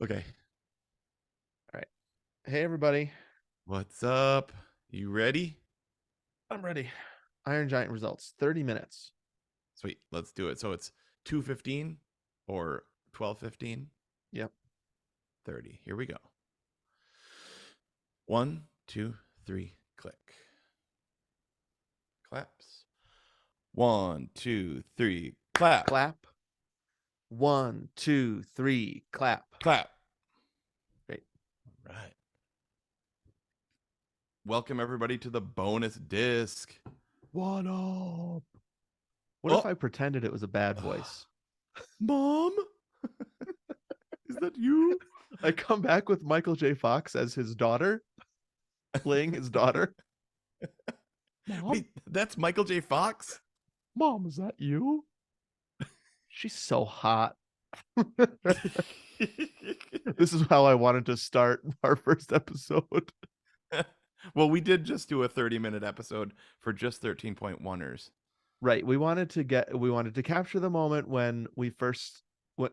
Okay. All right. Hey, everybody. What's up? You ready? I'm ready. Iron Giant results 30 minutes. Sweet. Let's do it. So it's 2:15 or 12:15, Yep. 30. Here we go. 1, 2, 3, click. Claps. 1, 2, 3, clap. Clap. 1, 2, 3, clap. Clap. Great. Right. Welcome everybody to the bonus disc. What up? What if Oh, I pretended it was a bad voice? Mom? Is that you? I come back with Michael J. Fox as his daughter, playing his daughter. Mom? Wait, that's Michael J. Fox? Mom, is that you? She's so hot. This is how I wanted to start our first episode. Well, we did just do a 30-minute episode for just 13.1ers. Right. We wanted to capture the moment when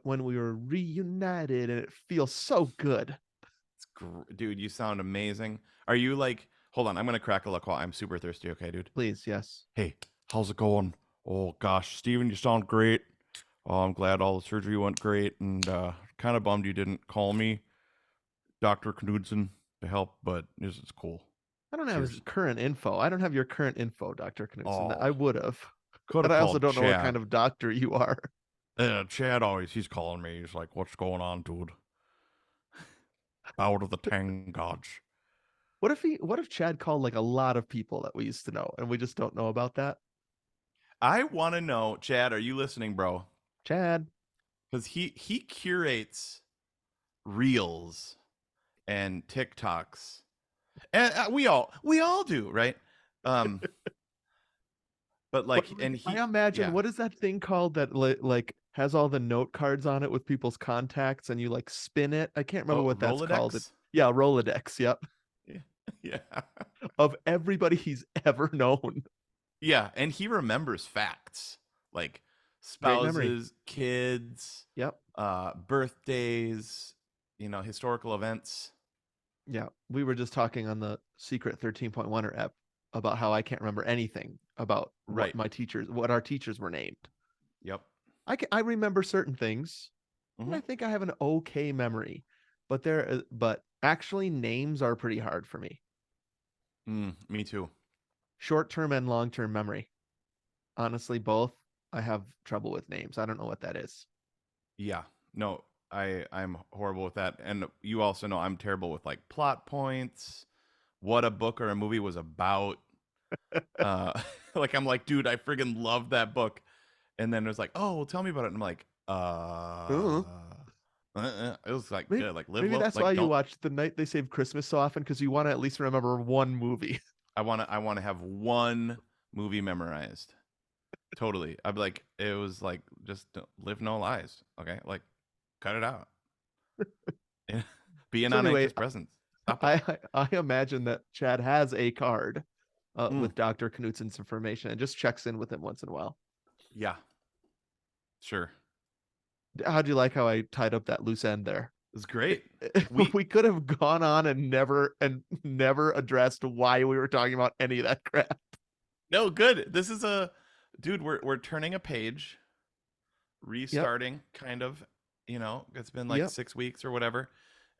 when we were reunited, and it feels so good. Dude, you sound amazing. Are you like, hold on, I'm going to crack a look while I'm super thirsty. Okay, dude. Please, yes. Hey, how's it going? Oh, gosh, Steven, you sound great. Oh, I'm glad all the surgery went great, and kind of bummed you didn't call me, Dr. Knudsen, to help, but this is cool. I don't have his Cheers. current info. I don't have your current info, Dr. Knudsen. Oh, I would have. could But have I also called don't know what kind Chad. of doctor you are. Chad always, he's calling me. He's like, what's going on, dude? Out of the Tang Gods. What if Chad called like a lot of people that we used to know and we just don't know about that? I want to know, Chad, are you listening, bro? Chad. Because he curates reels and TikToks, and we all do, right? Um, but What like, and I he, imagine, yeah, what is that thing called that like has all the note cards on it with people's contacts and you like spin it? I can't remember oh, what that's called. Rolodex, Yeah, Rolodex. Yep. yeah, yeah, Of everybody he's ever known. yeah, and he remembers facts like Great memory. spouses, kids, Yep. birthdays, historical events. Yeah. We were just talking on the secret 13.1 app about how I can't remember anything about Right. what our teachers were named. Yep. I remember certain things, and Hmm. I think I have an okay memory, but actually names are pretty hard for me. Me too. Short-term and long-term memory. Honestly, both. I have trouble with names. I don't know what that is. Yeah. No, I'm horrible with that. And you also know I'm terrible with like plot points, what a book or a movie was about. Uh like I'm like, dude, I friggin' love that book. And then it was like, "Oh, well, tell me about it." And I'm like, Uh, it was like maybe, good, like live maybe low, that's why like you don't. watch The Night They Saved Christmas so often, because you want to at least remember one movie. I want to have one movie memorized. Totally. I'd be like, it was like just live no lies, okay? Like cut it out. Be an So anyway, anxious presence. Stop it. I imagine that Chad has a card Mm, with Dr. Knutsen's information and just checks in with him once in a while. yeah, sure. How'd you like how I tied up that loose end there? It's great. We We could have gone on and never addressed why we were talking about any of that crap. no good. This is a dude. We're turning a page, Yep. restarting, kind of. It's been like Yep. 6 weeks or whatever,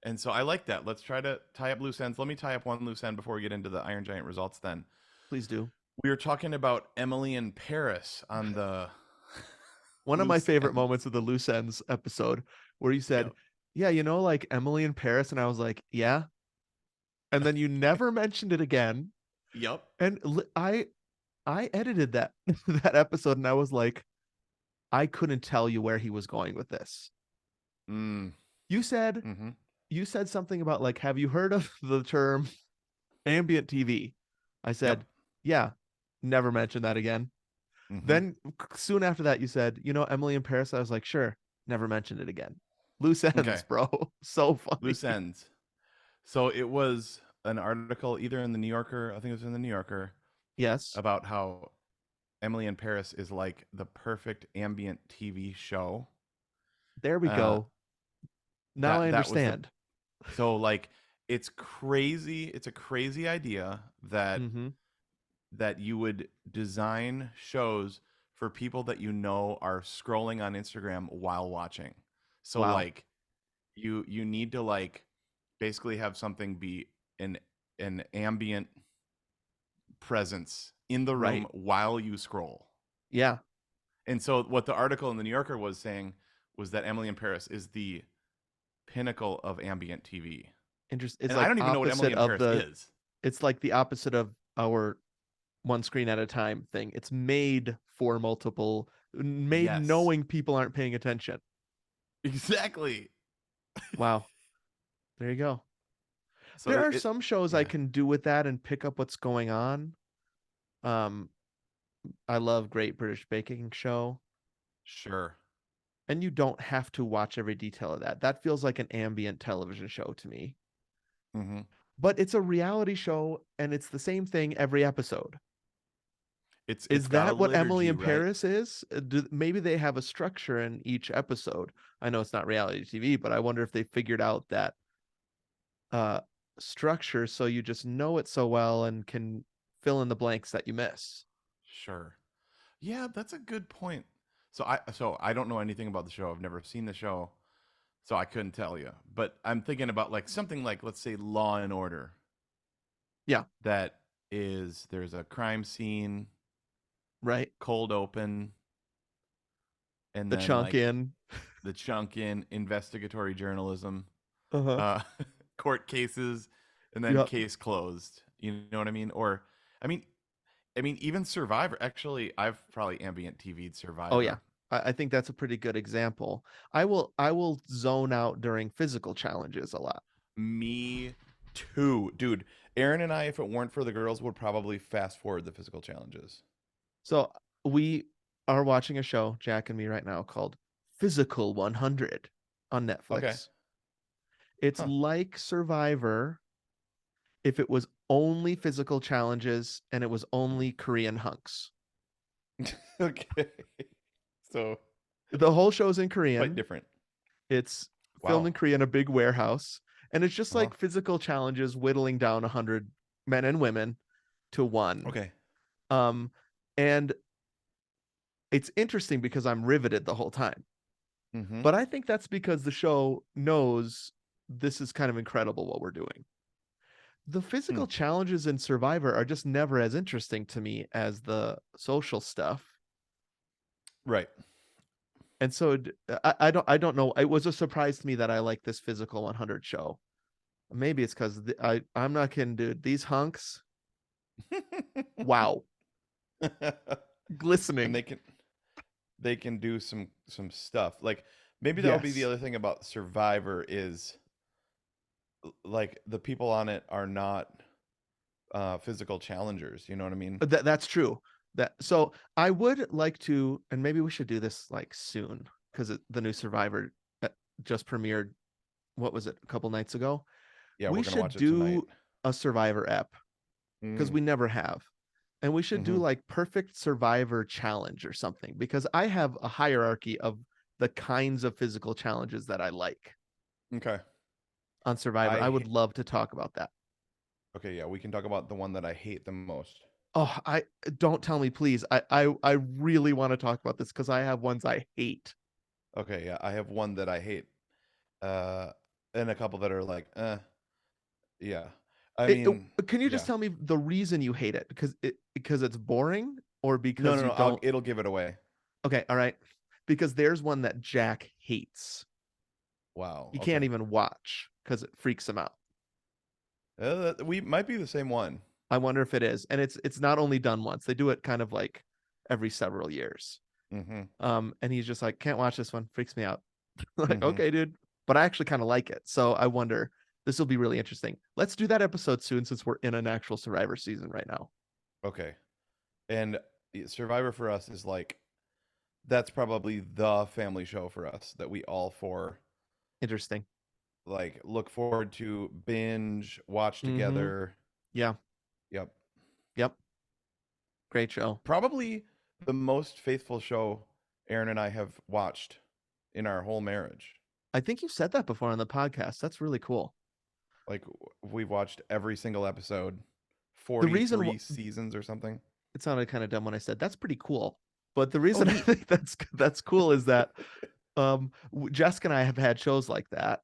and so I like that. Let's try to tie up loose ends. Let me tie up one loose end before we get into the Iron Giant results. Then Please do. we were talking about Emily in Paris on the One of my loose favorite ends. moments of the loose ends episode where you said, Yep. "Yeah, like Emily in Paris," and I was like, "Yeah," and then you never mentioned it again. Yep. And I edited that that episode, and I was like, I couldn't tell you where he was going with this. Mm. You said Mm-hmm. you said something about like, have you heard of the term ambient TV? I Yep. said, yeah, never mentioned that again. Mm-hmm. Then soon after that, you said, Emily in Paris. I was like, sure, never mentioned it again. Loose ends, Okay. bro. So funny. Loose ends. So it was an article either in the New Yorker, I think it was in the New Yorker, Yes, about how Emily in Paris is like the perfect ambient TV show. there we Uh, go. Now I That was the understand. so like it's crazy. It's a crazy idea Mm-hmm. that you would design shows for people that you know are scrolling on Instagram while watching. So Wow. like you need to like basically have something be an ambient presence in the room Right. while you scroll. Yeah. And so what the article in the New Yorker was saying was that Emily in Paris is the pinnacle of ambient TV. It's And I like don't even know what opposite Emily in of Paris the is. it's like the opposite of our one screen at a time thing. It's made for multiple, made Yes. knowing people aren't paying attention. Exactly. Wow. There you go. So There are it some shows I yeah, can do with that and pick up what's going on. Um, I love Great British Baking Show, sure. and you don't have to watch every detail of that. That feels like an ambient television show to me. Mhm. But it's a reality show and it's the same thing every episode. It's Is got a that what Emily liturgy, in right? Paris is? Maybe they have a structure in each episode. I know it's not reality TV, but I wonder if they figured out that uh, structure so you just know it so well and can fill in the blanks that you miss. Sure. Yeah, that's a good point. So I don't know anything about the show. I've never seen the show, so I couldn't tell you. But I'm thinking about like something like let's say Law and Order Yeah, that is there's a crime scene, right. cold open, and The then chunk like in. the chunk in investigatory journalism, Uh huh. uh, court cases, and then Yep. case closed. You know what I mean? Or, I mean, even Survivor. Actually, I've probably ambient TV'd Oh yeah. Survivor. I think that's a pretty good example. I will zone out during physical challenges a lot. Me too, dude. Aaron and I, if it weren't for the girls, would probably fast forward the physical challenges. So we are watching a show, Jack and me, right now called Physical 100 on Okay. Netflix. It's Huh. like Survivor if it was only physical challenges and it was only Korean hunks. Okay. So The whole show's in quite Korean. different. It's filmed Wow. in Korea in a big warehouse, and it's just Uh huh. like physical challenges whittling down 100 men and women to one. Okay. Um, and it's interesting because I'm riveted the whole time. Mm-hmm. But I think that's because the show knows this is kind of incredible what we're doing. The Hmm. physical challenges in Survivor are just never as interesting to me as the social stuff. Right. And so I don't know. It was a surprise to me that I like this physical 100 show. Maybe it's because I'm not kidding, dude. These hunks, wow, And glistening. they can do some stuff. Like maybe that would be the Yes, other thing about Survivor is like the people on it are not physical challengers. You know what I mean? that's true. That so I would like to, and maybe we should do this like soon because the new Survivor uh, just premiered. What was it? A couple nights ago. Yeah, We we're gonna should watch it tonight. do a Survivor app because Mm, we never have. And we should do mm-hmm. like perfect survivor challenge or something because I have a hierarchy of the kinds of physical challenges that I like Okay. on Survivor. I would love to talk about that. Okay, yeah, we can talk about the one that I hate the most. Oh, I don't tell me, please. I really want to talk about this because I have ones I hate. Okay, yeah, I have one that I hate. Uh and a couple that are like, yeah. I mean, Can you just yeah. tell me the reason you hate it? Because it's boring or No, because no, you no. don't? It'll give it away. Okay, all right. Because there's one that Jack hates. Wow. He can't Okay. even watch because it freaks him out. We might be the same one. I wonder if it is. And it's not only done once. They do it kind of like every several years. Mm-hmm. And he's just like, can't watch this one, freaks me out. Like, Mm-hmm. okay, dude. But I actually kind of like it. So I wonder this will be really interesting. Let's do that episode soon since we're in an actual Survivor season right now. Okay. And Survivor for us is like that's probably the family show for us that we all four Interesting. like look forward to binge, watch Mm-hmm. together. Yeah. Yep. Yep. Great show. Probably the most faithful show Aaron and I have watched in our whole marriage. I think you said that before on the podcast. That's really cool. Like we've watched every single episode, The reason 43 seasons or something. it sounded kind of dumb when I said that's pretty cool, but the Oh, reason I neat. think that's cool is that Jessica and I have had shows like that.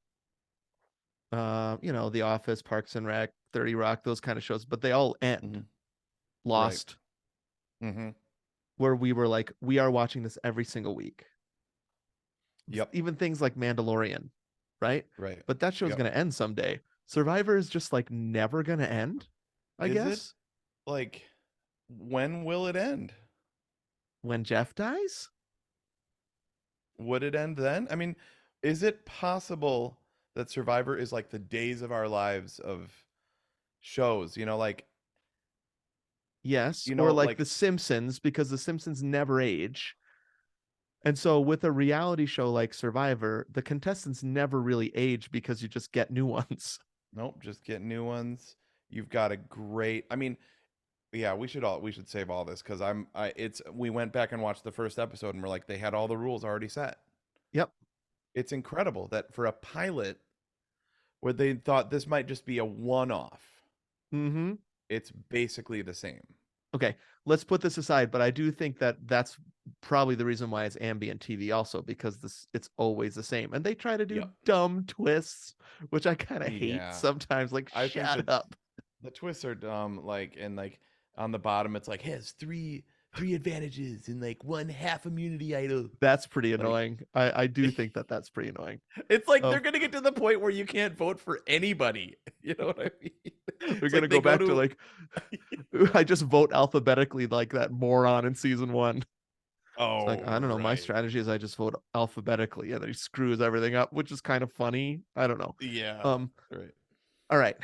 The Office, Parks and Rec, 30 Rock, those kind of shows, but they all end. Hmm. Right. Lost, Hmm. where we were like, we are watching this every single week. Yep. Even things like Mandalorian, right? Right. But that show's Yep. gonna end someday. Survivor is just like never gonna end, I Is it guess. like when will it end? When Jeff dies? Would it end then? I mean, is it possible that Survivor is like the days of our lives of shows? Yes. Or like like The Simpsons, because The Simpsons never age. And so with a reality show like Survivor, the contestants never really age because you just get new ones. nope, just get new ones. You've got a great. I mean, yeah, we should save all this because we went back and watched the first episode and we're like they had all the rules already set. Yep. It's incredible that for a pilot where they thought this might just be a one-off, Mm-hmm. it's basically the same. Okay, let's put this aside, but I do think that that's probably the reason why it's ambient TV also, because it's always the same. And they try to do Yep. dumb twists, which I kind of hate Yeah. sometimes. Like, I think shut that up. the twists are dumb, like on the bottom it's like has three advantages and like one half immunity idol. That's pretty Like annoying. I do think that that's pretty annoying. it's like they're Um, gonna get to the point where you can't vote for anybody. You know what I mean? they're It's gonna like they go go back to to like I just vote alphabetically like that moron in season one. It's like, oh I don't know. My right. strategy is I just vote alphabetically, and then he screws everything up, which is kind of funny. I don't know. Yeah. Um, Right. all right.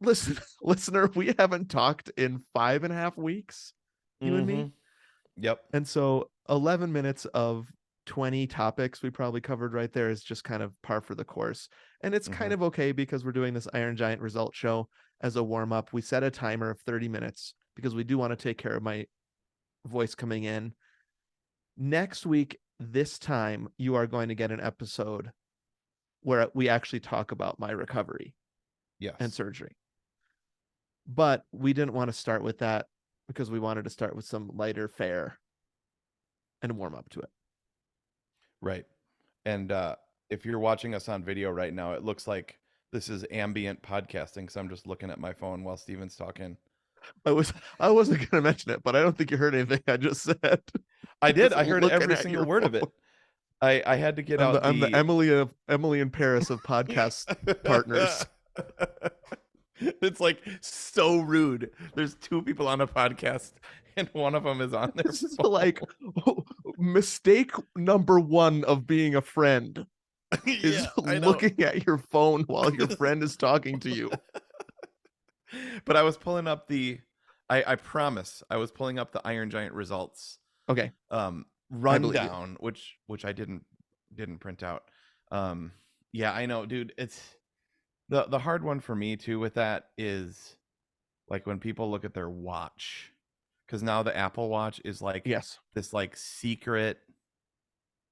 Listen, listener, we haven't talked in 5.5 weeks, you and me. Mm-hmm. Yep. And so 11 minutes of 20 topics we probably covered right there is just kind of par for the course. And it's Mm-hmm. kind of okay because we're doing this Iron Giant result show as a warm up. We set a timer of 30 minutes because we do want to take care of my voice coming in. Next week, this time, you are going to get an episode where we actually talk about my recovery and Yes. surgery. But we didn't want to start with that because we wanted to start with some lighter fare and warm up to it. Right. And if you're watching us on video right now, it looks like this is ambient podcasting. So I'm just looking at my phone while Steven's talking. I wasn't gonna mention it, but I don't think you heard anything I just said. I did. Just I heard looking every at single your word of phone. it. I had to get out I'm the the Emily in Paris of podcast partners. It's like so rude. There's two people on a podcast and one of them is on their This is phone. like mistake number one of being a friend is Yeah, I know. looking at your phone while your friend is talking to you. But I was pulling up I promise I was pulling up the Iron Giant results Okay, I believe you. rundown, which I didn't print out. Yeah, I know, dude. It's the hard one for me too with that is like when people look at their watch, because now the Apple Watch is like Yes. this like secret.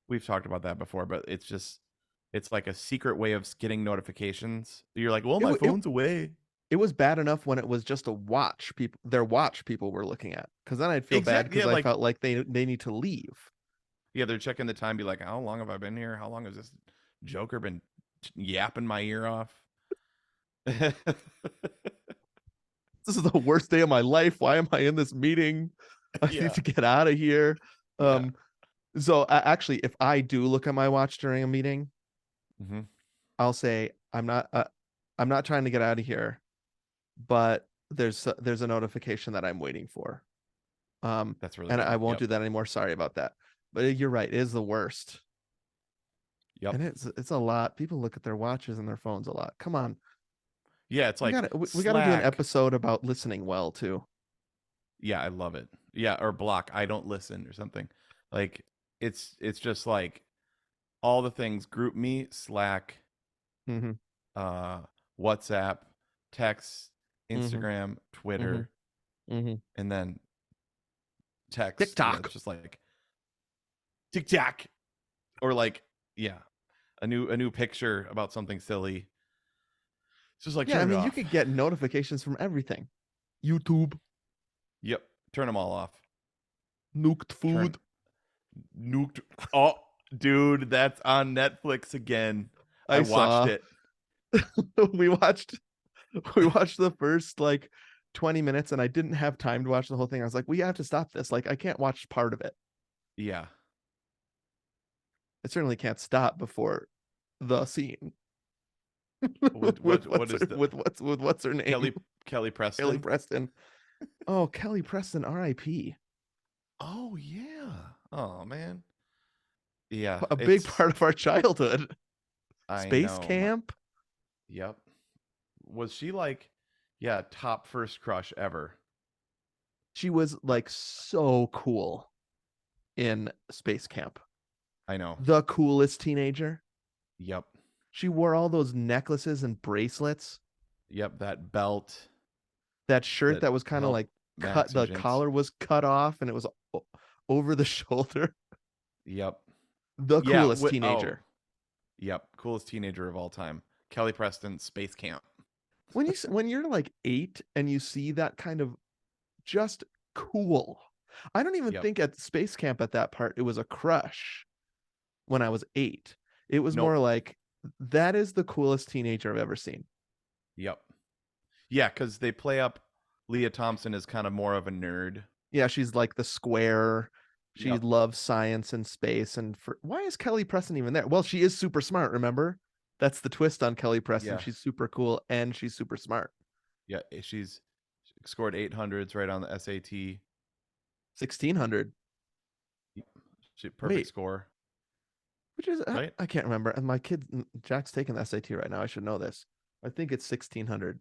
We've talked about that before, but it's like a secret way of getting notifications. You're like, well, It, my w- it phone's away. it was bad enough when it was just a watch their watch people were looking at, because then I'd feel bad Exactly. because Yeah, I like felt like they need to leave. yeah, they're checking the time. Be like, how long have I been here? How long has this Joker been yapping my ear off? This is the worst day of my life. Why am I in this meeting? I need Yeah, to get out of here. yeah. So actually, if I do look at my watch during a meeting, Hmm. I'll say I'm not trying to get out of here, but there's a notification that I'm waiting for. That's really And good. I won't Yep, do that anymore. Sorry about that. But you're right, it is the worst. yep. And it's a lot. People look at their watches and their phones a lot. Come on. Yeah, it's like We gotta do an Slack. episode about listening well too. Yeah, I love it. Yeah, or block. I don't listen or something. Like it's just like all the things. Group me, Slack, Mm-hmm. uh, WhatsApp, text, Mm-hmm. Instagram, Mm-hmm. Twitter, Mm-hmm. and then text. Yeah, TikTok. it's just like TikTok or like yeah. a new picture about something silly. It's just like Yeah, I turn it mean, you off. could get notifications from everything. YouTube, Yep, turn them all off. nuked Turn food. nuked. Oh, dude, that's on Netflix again. I I watched saw. it. we watched we watched the first like 20 minutes and I didn't have time to watch the whole thing. I was like, we have to stop this. Like, I can't watch part of it. Yeah. I certainly can't stop before the scene What with what what is the what's her name? Kelly Kelly Kelly Preston? Preston. Oh, Kelly Preston, R.I.P. Oh yeah. Oh man. Yeah, A big it's part of our childhood. I Space know. Camp. Yep. Was she like yeah, top first crush ever? She was like so cool in Space Camp. I know. The coolest teenager. Yep. She wore all those necklaces and bracelets. Yep, that belt That shirt that that was kind of helped like cut, Max and the Jinx. collar was cut off and it was over the shoulder. Yep. The Yeah, coolest oh, teenager. yep, coolest teenager of all time. Kelly Preston, Space Camp. When you're like 8 and you see that kind of just cool. I don't even Yep. think at Space Camp at that part it was a crush when I was 8. It was more Nope. like that is the coolest teenager I've ever seen. Yep. Yeah, because they play up Leah Thompson as kind of more of a nerd. Yeah, she's like the square. She Yep. loves science and space. And why is Kelly Preston even there? Well, she is super smart, remember? That's the twist on Kelly Preston. Yeah. She's super cool and she's super smart. Yeah. She's scored 800s right on the SAT. 1600. Perfect Wait, score, which is, right? I can't remember. And my kid, Jack's taking the SAT right now. I should know this. I think it's 1600.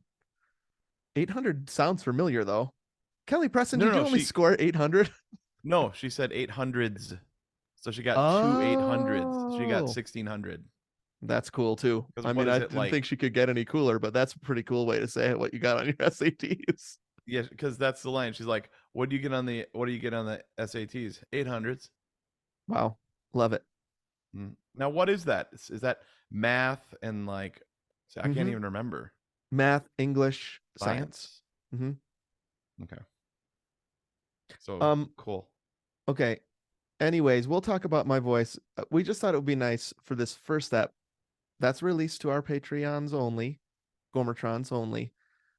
800 sounds familiar, though. Kelly Preston, No, no, did you no. only She score 800? no. She said 800s, so she got two 800s. She got Oh, 1600. that's cool too. Because I what mean, is I it didn't think like? she could get any cooler, but that's a pretty cool way to say it, what you got on your SATs. Yeah, because that's the line. She's like, "What do you get on the What do you get on the SATs? 800s." Wow. Love it. Now, what is that? Is that math and like? I can't Mm-hmm. even remember. Math, English, science. Science. Mm-hmm. Okay. So Um, cool. okay. Anyways, we'll talk about my voice. We just thought it would be nice for this first step. That's released to our Patreons only, Gomertrons only.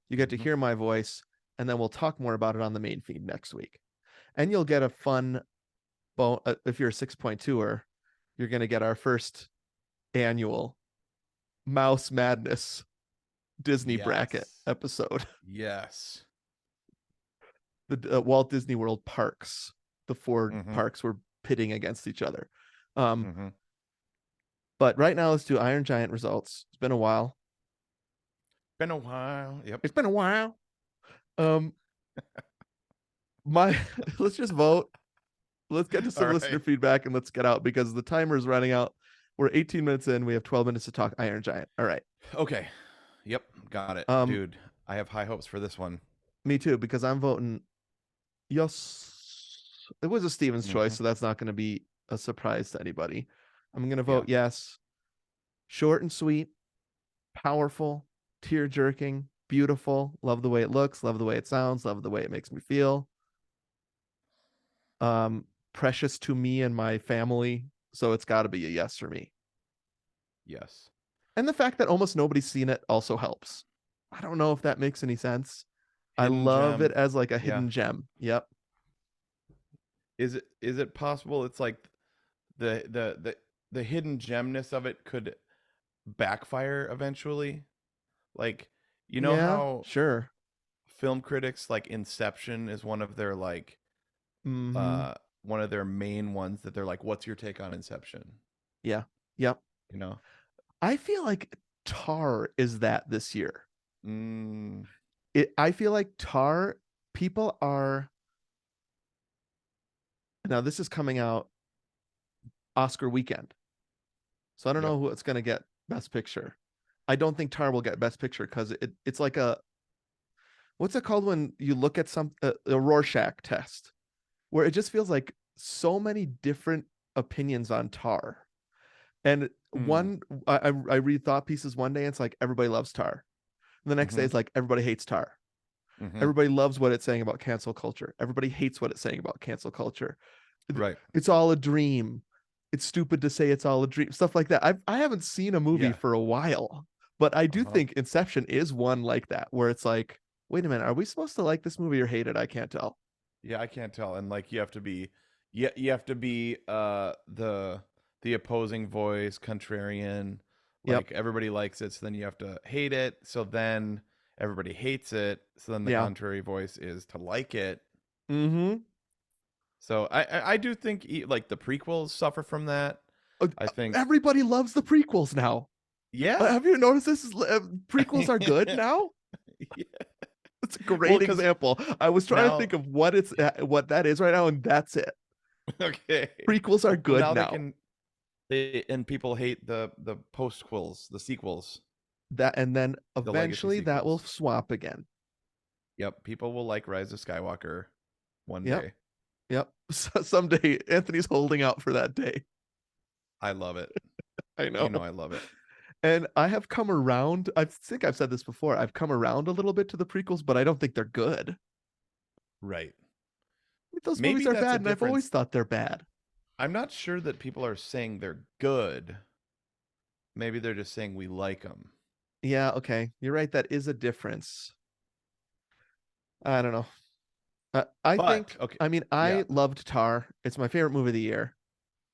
You get to Mhm. hear my voice, and then we'll talk more about it on the main feed next week. And you'll get a fun if you're a 6.2er, you're going to get our first annual Mouse Madness Disney bracket Yes. episode. Yes. The Walt Disney World parks. The 4 Mm-hmm. parks were pitting against each other. Um, Mm-hmm. but right now, let's do Iron Giant results. It's been a while. Been a while. Yep. It's been a while. Um, my let's just vote. Let's get to some All listener right. feedback and let's get out because the timer is running out. We're 18 minutes in. We have 12 minutes to talk Iron Giant. All right. Okay. Yep. Got it, Um, dude. I have high hopes for this one. me too, because I'm voting yes. It was a Stevens choice, Mm-hmm. so that's not going to be a surprise to anybody. I'm going to Yeah. vote yes. Short and sweet, powerful, tear jerking, beautiful. Love the way it looks, love the way it sounds, love the way it makes me feel. Precious to me and my family, so it's got to be a yes for me. Yes. And the fact that almost nobody's seen it also helps. I don't know if that makes any sense. I Hidden love it gem. as like a Yeah. hidden gem. Yep. Is it possible it's like the hidden gemness of it could backfire eventually? Like, you know Yeah, how sure. film critics like Inception is one of their like Mm-hmm. uh one of their main ones that they're like, what's your take on Inception? Yeah. Yep. You know? I feel like Tar is that this year. Mm, I feel like Tar people are now this is coming out Oscar weekend. So I don't yep. know who it's going to get best picture. I don't think Tar will get best picture cuz it's like a what's it called when you look at a Rorschach test where it just feels like so many different opinions on Tar. And Hmm. I read thought pieces one day, and it's like everybody loves Tar. And the next day, Hmm. it's like everybody hates Tar. Hmm. Everybody loves what it's saying about cancel culture. Everybody hates what it's saying about cancel culture. Right. It's all a dream. It's stupid to say it's all a dream. Stuff like that. I haven't seen a movie Yeah. for a while, but I do Uh-huh. think Inception is one like that, where it's like, wait a minute, are we supposed to like this movie or hate it? I can't tell. Yeah, I can't tell. And like you have to be, yeah, you have to be the opposing voice, contrarian. Yep. Like everybody likes it, so then you have to hate it. So then everybody hates it. So then the Yeah. contrary voice is to like it. Mm-hmm. So I do think like the prequels suffer from that. I think Everybody loves the prequels now. yeah. Have you noticed this? Prequels are good Yeah. now. It's a Well, great because example. I was trying to now think of what that is right now, and that's it. okay. Prequels are Well, good now they now. can and people hate the postquels, the sequels, That and then the legacy eventually that will sequels. swap again. Yep, people will like Rise of Skywalker one Yep. day. Yep. Someday Anthony's holding out for that day. I love it. I You know. know I love it. And I have come around. I think I've said this before. I've come around a little bit to the prequels, but I don't think they're good. Right. Those movies Maybe are that's a bad, and I've always difference. thought they're bad. I'm not sure that people are saying they're good. Maybe they're just saying we like them. Yeah, okay. You're right. That is a difference. I don't know. I But think, okay, I mean, yeah. I loved Tar. It's my favorite movie of the year.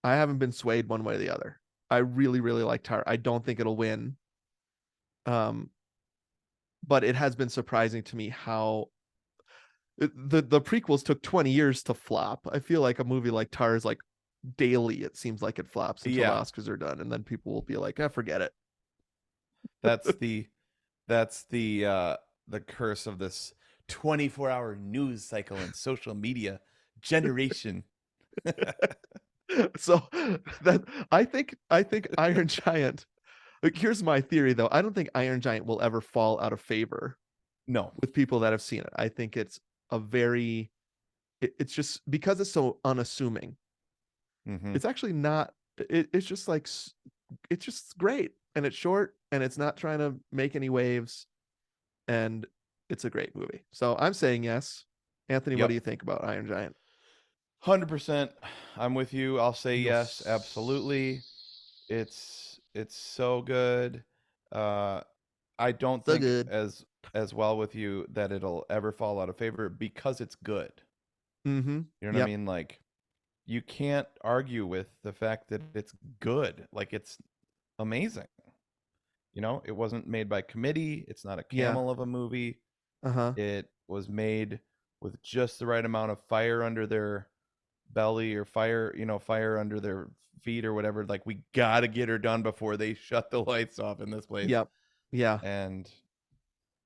I haven't been swayed one way or the other. I really, really like Tar. I don't think it'll win. Um, but it has been surprising to me how the prequels took 20 years to flop. I feel like a movie like Tar is like daily, it seems like it flops until the Yeah. Oscars are done, and then people will be like, forget it. That's the curse of this 24-hour news cycle and social media generation. So that I think Iron Giant. Like, here's my theory though. I don't think Iron Giant will ever fall out of favor No. with people that have seen it. I think it's a very it's just because it's so unassuming. Mhm. It's actually not it's just like it's just great, and it's short, and it's not trying to make any waves, and it's a great movie. So I'm saying yes. Anthony, what do Yep. you think about Iron Giant? 100%. I'm with you. I'll say yes, absolutely. Yes. It's so good. Uh I don't So think good. as well with you that it'll ever fall out of favor because it's good. Mm-hmm. You know what I Yep. mean? Like you can't argue with the fact that it's good. Like it's amazing. You know, it wasn't made by committee. It's not a Yeah. camel of a movie. Uh-huh. It was made with just the right amount of fire under their belly or fire, fire under their feet or whatever. Like we got to get her done before they shut the lights off in this place. Yep. Yeah. And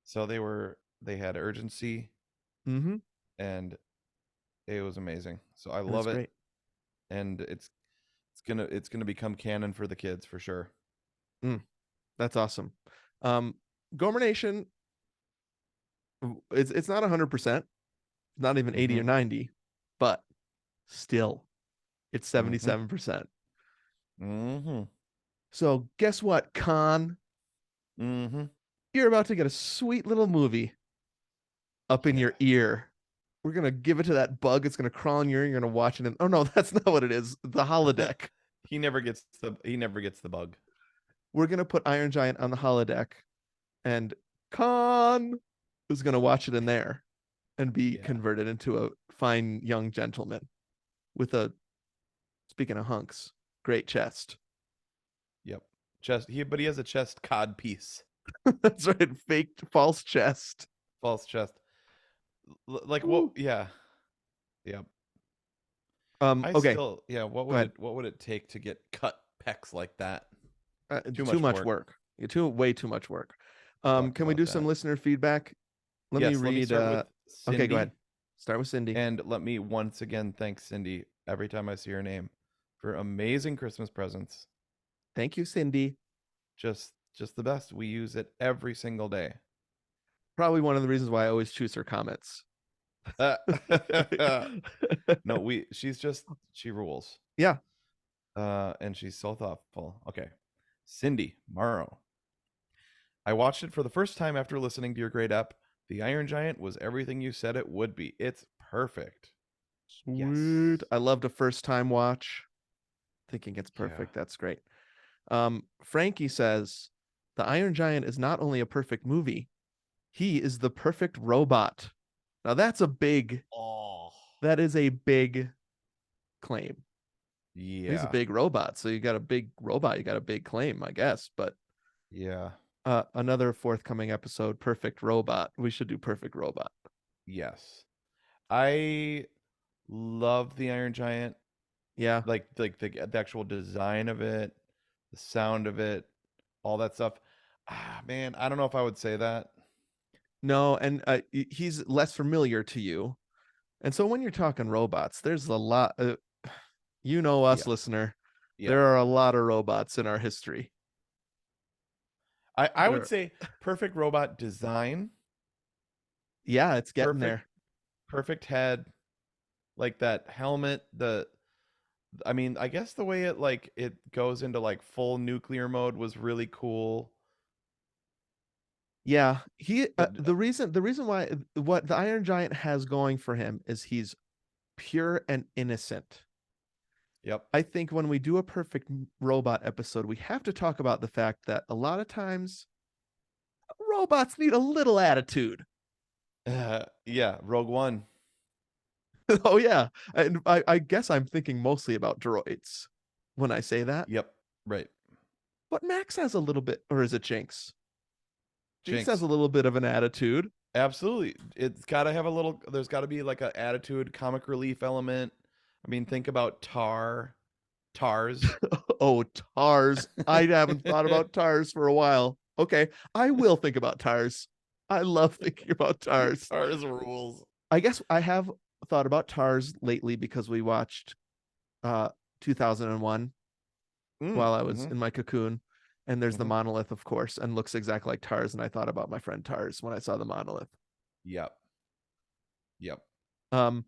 so they had urgency Mm-hmm. and it was amazing. So I It was love it great. and it's gonna become canon for the kids for sure. Mm, that's awesome. Um, Gomer Nation, it's not 100%, not even 80 or Mhm. 90, but still, it's Mhm. 77%. Mhm. So guess what, Con? Mhm. You're about to get a sweet little movie up in Yeah. your ear. We're gonna give it to that bug. It's gonna crawl in your ear. You're gonna watch it. Oh no, that's not what it is. The holodeck. he never gets the bug. We're gonna put Iron Giant on the holodeck, and Con is gonna watch it in there and be Yeah. converted into a fine young gentleman with a, speaking of hunks, great chest. Yep. But he has a chest cod piece. That's right, faked false chest. False chest. Like what? Woo. Yeah. Yep. I Okay, still, yeah. What go would ahead. it take to get cut pecs like that? Too Too much much work. work. Way too much work. We talked Can we about do some that. listener feedback? Let me Yes. Let me read. start with Okay, go ahead. Cindy, Start with Cindy. and let me once again thank Cindy every time I see her name for amazing Christmas presents. Thank you, Cindy. Just the best. We use it every single day. Probably one of the reasons why I always choose her comments. Uh, no, she rules. Yeah. And she's so thoughtful. Okay. Cindy Morrow. I watched it for the first time after listening to your great app. The Iron Giant was everything you said it would be. It's perfect. Sweet. Yes. I loved a first time watch. Thinking it's Yeah. perfect. That's great. Frankie says the Iron Giant is not only a perfect movie, he is the perfect robot. Now Oh. that is a big claim. He's a Yeah. big robot, so you got a big robot, you got a big claim, I guess. But Yeah. another forthcoming episode, Perfect Robot. We should do Perfect Robot. Yes. I love the Iron Giant. Yeah. Like the actual design of it, the sound of it, all that stuff. Ah, man, I don't know if I would say that. No, and he's less familiar to you. And so when you're talking robots, there's a lot. You know us, Yeah. listener. Yeah. There are a lot of robots in our history. I would There, say perfect robot design, yeah, it's getting perfect there. perfect head, like that helmet, the I mean, I guess the way it goes into like full nuclear mode was really cool. Yeah, he But the reason why what the Iron Giant has going for him is he's pure and innocent. yep. I think when we do a perfect robot episode, we have to talk about the fact that a lot of times robots need a little attitude. Yeah, Rogue One. Oh yeah, and I guess I'm thinking mostly about droids when I say that. Yep. Right. But Max has a little bit, or is it Jinx? Jinx has a Jinx. little bit of an attitude. Absolutely. It's got to have a little there's got to be like a attitude, comic relief element. I mean, think about Tars. Oh, Tars. I haven't thought about Tars for a while. Okay, I will think about Tars. I love thinking about Tars. Tars rules. I guess I have thought about Tars lately because we watched 2001 Mm, while I was mhm. in my cocoon. And there's the Mhm. monolith, of course, and looks exactly like Tars. And I thought about my friend Tars when I saw the monolith. Yep. Yep. Um,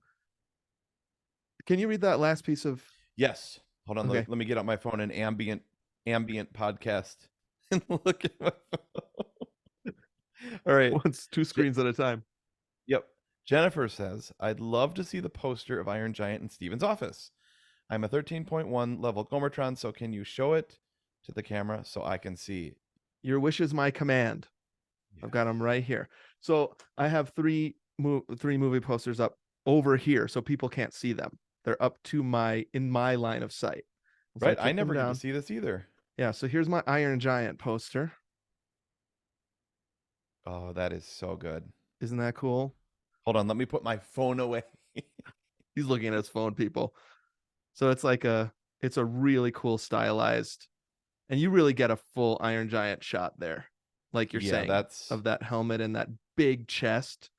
can you read that last piece of? Yes. Hold on. Okay, Let me get out my phone and ambient podcast and look at my phone. All right. once two Je- screens at a time. yep. Jennifer says, I'd love to see the poster of Iron Giant in Steven's office. I'm a 13.1 level Gomertron, so can you show it to the camera so I can see? Your wish is my command. I've got them right here. So I have three movie posters up over here, so people can't see them. They're up to my in my line of sight. So I Right? I took them never get to down. see this either. Yeah. So here's my Iron Giant poster. Oh, that is so good. Isn't that cool? Hold on, let me put my phone away. He's looking at his phone, people. So it's a really cool stylized, and you really get a full Iron Giant shot there, like you're Yeah, saying, that's of that helmet and that big chest.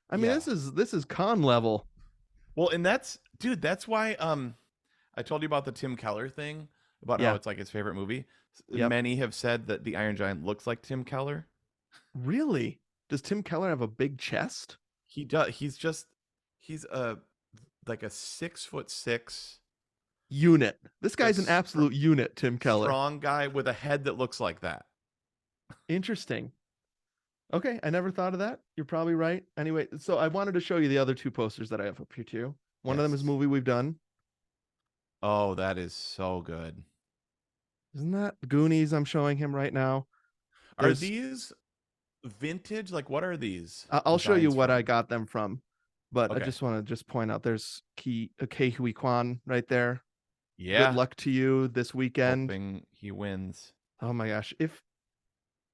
I mean, yeah. this is con level. Well, and that's dude, that's why I told you about the Tim Keller thing about how Yeah. it's like his favorite movie. Yep. Many have said that the Iron Giant looks like Tim Keller. Really? Does Tim Keller have a big chest? He does. He's a like a 6'6" Unit. This a guy's an absolute unit, Tim Keller. strong guy with a head that looks like that. Interesting. Okay, I never thought of that. You're probably right. Anyway, so I wanted to show you the other two posters that I have up here too. One of them is a Yes. movie we've done. Oh, that is so good. Isn't that Goonies I'm showing him right now? Are There's these vintage? Like, what are these I'll show you designs what I from? got them from, but I Okay. just want to just point out there's Kei Hui Kwan right there. Good Yeah. luck to you this weekend. Hoping he wins. Oh my gosh, if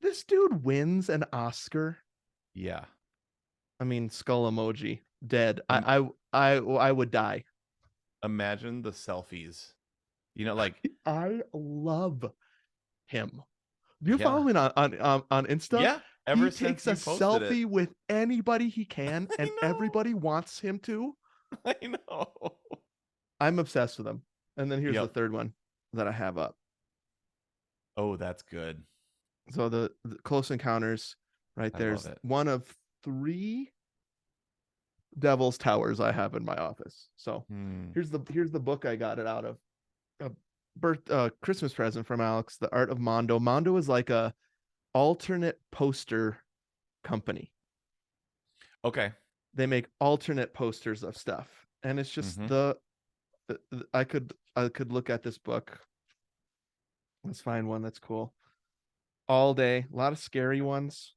this dude wins an Oscar, Yeah. I mean skull emoji, dead. Um, I would die. imagine the selfies. You know, like, I love him. Do you yeah. follow him on Insta? Yeah. He Ever since takes a you posted it. selfie with anybody he can, I and know. everybody wants him to. I know. I'm obsessed with him. And then here's the Yep. third one that I have up. Oh, that's good. So the Close Encounters, right I love there's it. one of three Devil's Towers I have in my office. So Hmm. here's the book I got it out of. Christmas present from Alex, The Art of Mondo. Mondo is like a alternate poster company. Okay. They make alternate posters of stuff. And it's just Mm-hmm. I could look at this book. Let's find one that's cool. All day. A lot of scary ones.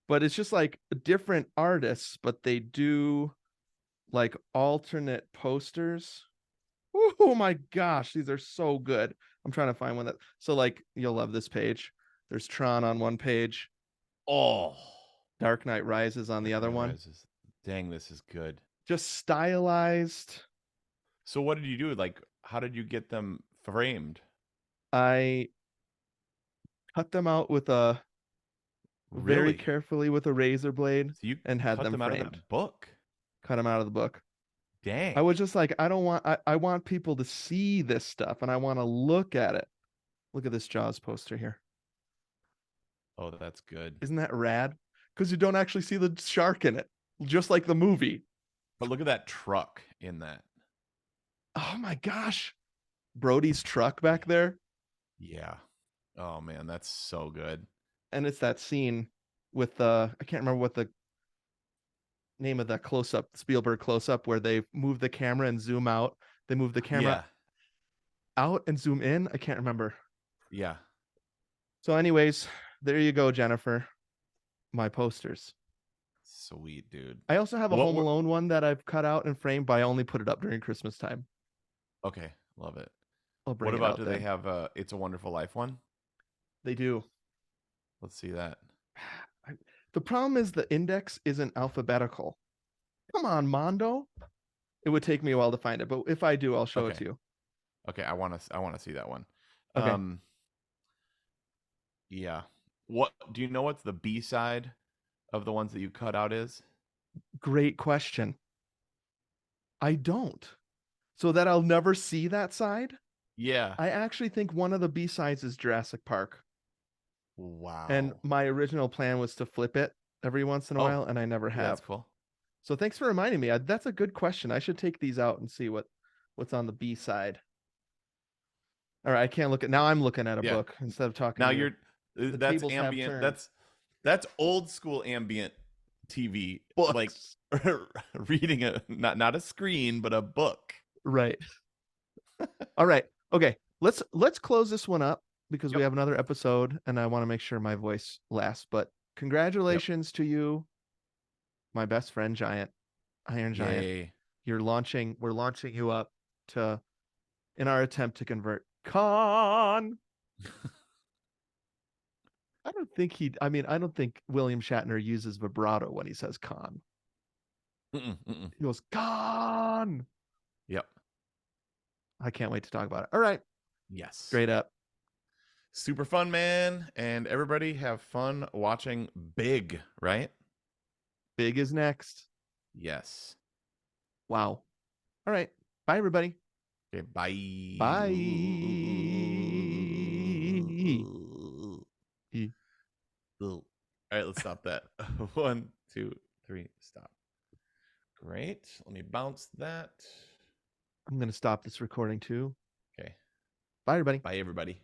But it's just like different artists, but they do like alternate posters. Oh my gosh, these are so good. I'm trying to find one that so like you'll love this page. There's Tron on one page, Oh, Dark Knight Rises on the Dark other Knight one. Rises. Dang, this is good. Just stylized. So what did you do? Like, how did you get them framed? I cut them out with a very Really? carefully with a razor blade So you and had cut them them out of framed. that book? Cut them out of the book. I Dang. was just like, I want people to see this stuff and I want to look at it. Look at this Jaws poster here. Oh, that's good. Isn't that rad? Because you don't actually see the shark in it, just like the movie. But look at that truck in that. Oh my gosh. Brody's truck back there. Yeah. Oh man, that's so good. And it's that scene with the, I can't remember what the name of that close up, Spielberg close up, where they move the camera and zoom out. They move the camera Yeah. out and zoom in. I can't remember. Yeah. So, anyways, there you go, Jennifer. My posters. Sweet, dude. I also have a What Home were Alone one that I've cut out and framed, but I only put it up during Christmas time. Okay, love it. I'll What bring it about out do they then. have It's a Wonderful Life one? They do. Let's see that. The problem is the index isn't alphabetical. Come on, Mondo. It would take me a while to find it, but if I do, I'll show it Okay. to you. Okay, I want to see that one. Okay. Um yeah. What do you know what's the B side of the ones that you cut out is? Great question. I don't. So that I'll never see that side. Yeah. I actually think one of the B sides is Jurassic Park. And Wow. my original plan was to flip it every once in a Oh, while, and I never yeah, that's have. cool. So thanks for reminding me. That's a good question. I should take these out and see what's on the B side. All right, I can't look at now. I'm looking at a Yeah. book instead of talking Now to you. you're The that's tables have ambient. turned. That's old school ambient TV. Like Books. reading a not a screen, but a book. Right. All right. Okay. Let's close this one up because we Yep. have another episode and I want to make sure my voice lasts. But Yep. congratulations to you, my best friend Giant, Iron Giant. Yay. We're launching you up to in our attempt to convert Khan. I don't think William Shatner uses vibrato when he says Khan. Mm-mm, mm-mm. He goes, Khan. Yep. I can't wait to talk about it. All right. Yes. Straight up. Super fun, man. And everybody have fun watching Big, right? Big is next. Yes. Wow. All right. Bye, everybody. Okay, bye. Bye. All right, let's stop that. 1, 2, 3, stop. Great. Let me bounce that. I'm going to stop this recording too. Okay. Bye, everybody. Bye, everybody.